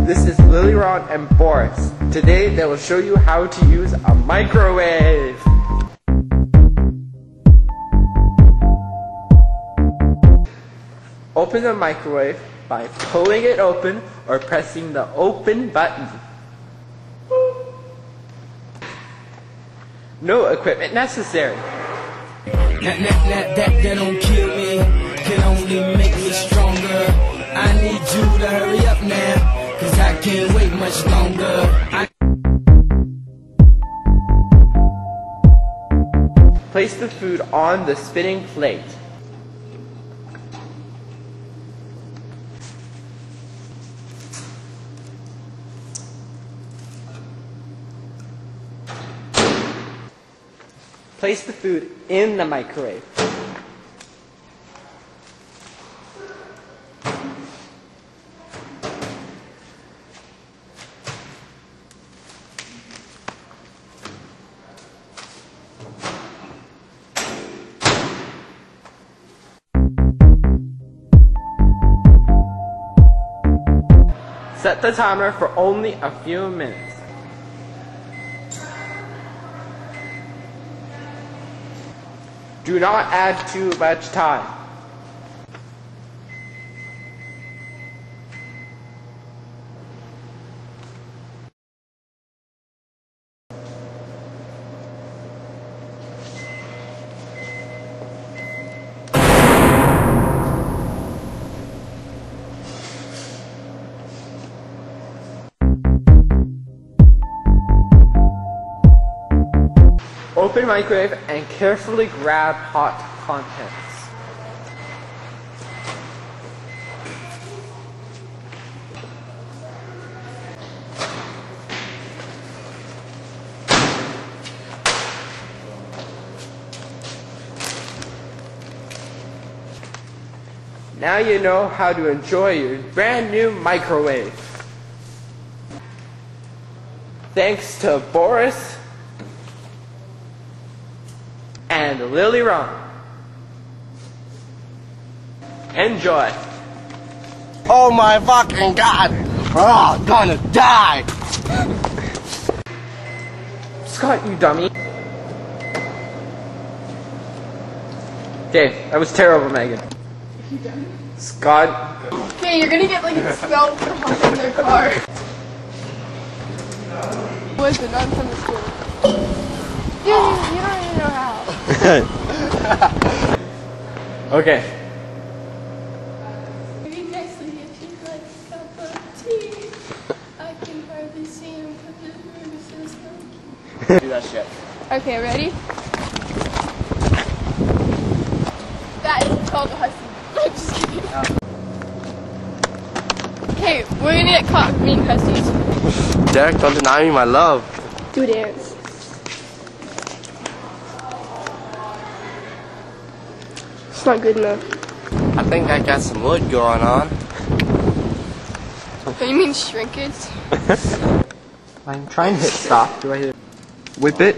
This is Lily, Ron, and Boris. Today they will show you how to use a microwave. Open the microwave by pulling it open or pressing the open button. No equipment necessary. That don't kill me, can only make me stronger. I need you to hurry up now, cause I can't wait much longer. Place the food on the spinning plate. Place the food in the microwave. Set the timer for only a few minutes. Do not add too much time. Open microwave and carefully grab hot contents. Now you know how to enjoy your brand new microwave. Thanks to Boris and Lily Ron. Enjoy. Oh my fucking god! Oh, I'm gonna die! Scott, you dummy. Okay, that was terrible, Megan. You done? Scott. Okay, you're gonna get like expelled for hopping their car. Was it not from the school? You don't even know how. Okay. Maybe next week if you'd like a cup of tea. I can hardly see him because his room is so smoky. Do that shit. Okay, ready? That is called a hussy. I'm just kidding. Okay, we're gonna get caught being hussies. Derek, don't deny me my love. Do a dance. It's not good enough. I think I got some wood going on. Oh, you mean shrinkage? I'm trying to hit stop. Do I hit whip it?